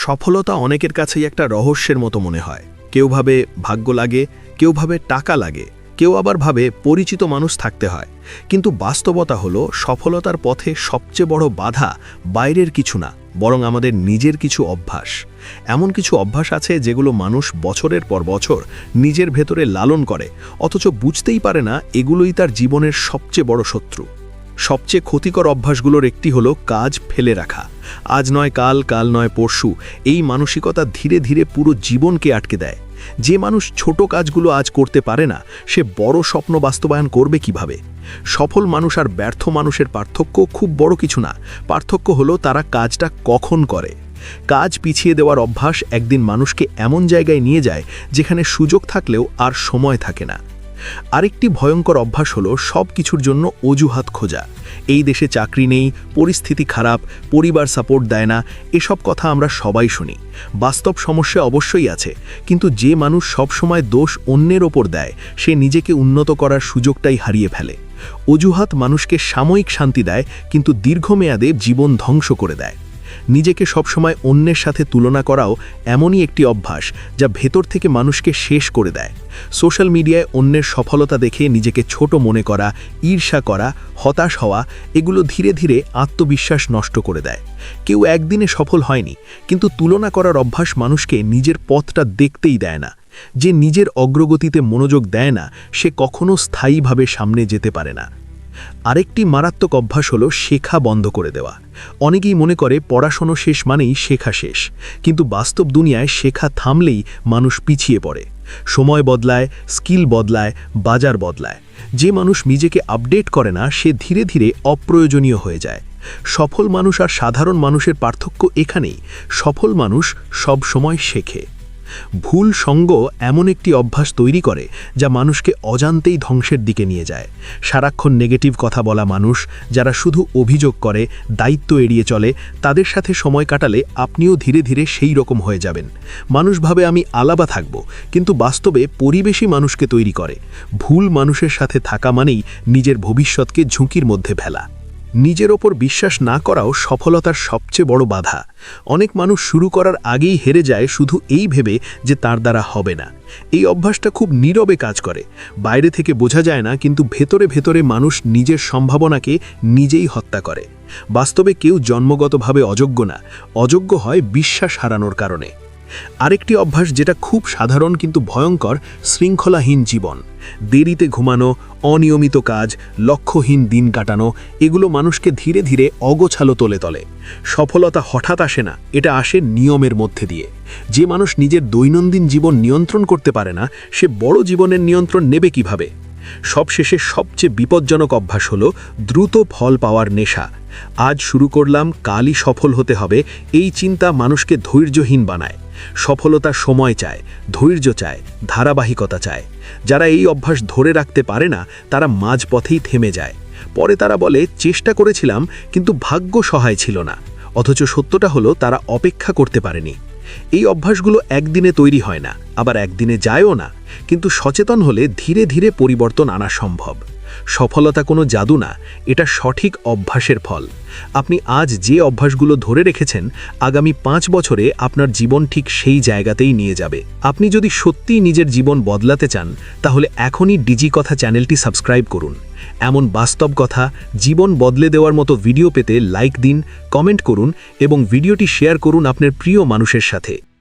সফলতা অনেকের কাছেই একটা রহস্যের মতো মনে হয়। কেউ ভাবে ভাগ্য লাগে, কেউ ভাবে টাকা লাগে, কেউ আবার ভাবে পরিচিত মানুষ থাকতে হয়। কিন্তু বাস্তবতা হলো সফলতার পথে সবচেয়ে বড় বাধা বাইরের কিছু না, বরং আমাদের নিজের কিছু অভ্যাস। এমন কিছু অভ্যাস আছে যেগুলো মানুষ বছরের পর বছর নিজের ভেতরে লালন করে, অথচ বুঝতেই পারে না এগুলোই তার জীবনের সবচেয়ে বড় শত্রু। সবচেয়ে ক্ষতিকর অভ্যাসগুলোর একটি হলো কাজ ফেলে রাখা। আজ নয় কাল, কাল নয় পরশু, এই মানসিকতা ধীরে ধীরে পুরো জীবনকে আটকে দেয়। যে মানুষ ছোট কাজগুলো আজ করতে পারে না, সে বড় স্বপ্ন বাস্তবায়ন করবে কিভাবে? সফল মানুষ আর ব্যর্থ মানুষের পার্থক্য খুব বড় কিছু না, পার্থক্য হলো তারা কাজটা কখন করে। কাজ পিছিয়ে দেওয়ার অভ্যাস একদিন মানুষকে এমন জায়গায় নিয়ে যায় যেখানে সুযোগ থাকলেও আর সময় থাকে না। আরেকটি ভয়ঙ্কর অভ্যাস হলো সব কিছুর জন্য অজুহাত খোঁজা। এই দেশে চাকরি নেই, পরিস্থিতি খারাপ, পরিবার সাপোর্ট দেয় না, এসব কথা আমরা সবাই শুনি। বাস্তব সমস্যা অবশ্যই আছে, কিন্তু যে মানুষ সবসময় দোষ অন্যের ওপর দেয়, সে নিজেকে উন্নত করার সুযোগটাই হারিয়ে ফেলে। অজুহাত মানুষকে সাময়িক শান্তি দেয়, কিন্তু দীর্ঘমেয়াদে জীবন ধ্বংস করে দেয়। নিজেকে সবসময় অন্যের সাথে তুলনা করাও এমনই একটি অভ্যাস যা ভেতর থেকে মানুষকে শেষ করে দেয়। সোশ্যাল মিডিয়ায় অন্যের সফলতা দেখে নিজেকে ছোট মনে করা, ঈর্ষা করা, হতাশ হওয়া, এগুলো ধীরে ধীরে আত্মবিশ্বাস নষ্ট করে দেয়। কেউ একদিনে সফল হয়নি, কিন্তু তুলনা করার অভ্যাস মানুষকে নিজের পথটা দেখতেই দেয় না। যে নিজের অগ্রগতিতে মনোযোগ দেয় না, সে কখনো স্থায়ীভাবে সামনে যেতে পারে না। আরেকটি মারাত্মক অভ্যাস হলো শেখা বন্ধ করে দেওয়া। অনেকেই মনে করে পড়াশোনা শেষ মানেই শেখা শেষ, কিন্তু বাস্তব দুনিয়ায় শেখা থামলেই মানুষ পিছিয়ে পড়ে। সময় বদলায়, স্কিল বদলায়, বাজার বদলায়। যে মানুষ নিজেকে আপডেট করে না, সে ধীরে ধীরে অপ্রয়োজনীয় হয়ে যায়। সফল মানুষ আর সাধারণ মানুষের পার্থক্য এখানেই, সফল মানুষ সব সময় শেখে। ভুল সঙ্গ এমন একটি অভ্যাস তৈরি করে যা মানুষকে অজান্তেই ধ্বংসের দিকে নিয়ে যায়। সারাক্ষণ নেগেটিভ কথা বলা মানুষ, যারা শুধু অভিযোগ করে, দায়িত্ব এড়িয়ে চলে, তাদের সাথে সময় কাটালে আপনিও ধীরে ধীরে সেই রকম হয়ে যাবেন। মানুষ ভাবে আমি আলাদা থাকব, কিন্তু বাস্তবে পরিবেশই মানুষকে তৈরি করে। ভুল মানুষের সাথে থাকা মানেই নিজের ভবিষ্যৎকে ঝুঁকির মধ্যে ফেলা। নিজের ওপর বিশ্বাস না করাও সফলতার সবচেয়ে বড় বাধা। অনেক মানুষ শুরু করার আগেই হেরে যায় শুধু এই ভেবে যে তার দ্বারা হবে না। এই অভ্যাসটা খুব নীরবে কাজ করে, বাইরে থেকে বোঝা যায় না, কিন্তু ভেতরে ভেতরে মানুষ নিজের সম্ভাবনাকে নিজেই হত্যা করে। বাস্তবে কেউ জন্মগতভাবে অযোগ্য না, অযোগ্য হয় বিশ্বাস হারানোর কারণে। আরেকটি অভ্যাস যেটা খুব সাধারণ কিন্তু ভয়ঙ্কর, শৃঙ্খলাহীন জীবন। দেরিতে ঘুমানো, অনিয়মিত কাজ, লক্ষ্যহীন দিন কাটানো, এগুলো মানুষকে ধীরে ধীরে অগোছালো তোলে। সফলতা হঠাৎ আসে না, এটা আসে নিয়মের মধ্যে দিয়ে। যে মানুষ নিজের দৈনন্দিন জীবন নিয়ন্ত্রণ করতে পারে না, সে বড় জীবনের নিয়ন্ত্রণ নেবে কিভাবে? সবশেষে সবচেয়ে বিপজ্জনক অভ্যাস হলো দ্রুত ফল পাওয়ার নেশা। আজ শুরু করলাম, কালই সফল হতে হবে, এই চিন্তা মানুষকে ধৈর্যহীন বানায়। সফলতা সময় চায়, ধৈর্য চায়, ধারাবাহিকতা চায়। যারা এই অভ্যাস ধরে রাখতে পারে না, তারা মাঝপথেই থেমে যায়। পরে তারা বলে চেষ্টা করেছিলাম, কিন্তু ভাগ্য সহায় ছিল না। অথচ সত্যটা হলো তারা অপেক্ষা করতে পারেনি। এই অভ্যাসগুলো একদিনে তৈরি হয় না, আবার একদিনে যায়ও না, কিন্তু সচেতন হলে ধীরে ধীরে পরিবর্তন আনা সম্ভব। সফলতা কোনো জাদু না, এটা সঠিক অভ্যাসের ফল। আপনি আজ যে অভ্যাসগুলো ধরে রেখেছেন, আগামী 5 বছরে আপনার জীবন ঠিক সেই জায়গাতেই নিয়ে যাবে। আপনি যদি সত্যিই নিজের জীবন বদলাতে চান, তাহলে এখনই ডিজি কথা চ্যানেলটি সাবস্ক্রাইব করুন। এমন বাস্তব কথা, জীবন বদলে দেওয়ার মতো ভিডিও পেতে লাইক দিন, কমেন্ট করুন এবং ভিডিওটি শেয়ার করুন আপনার প্রিয় মানুষের সাথে।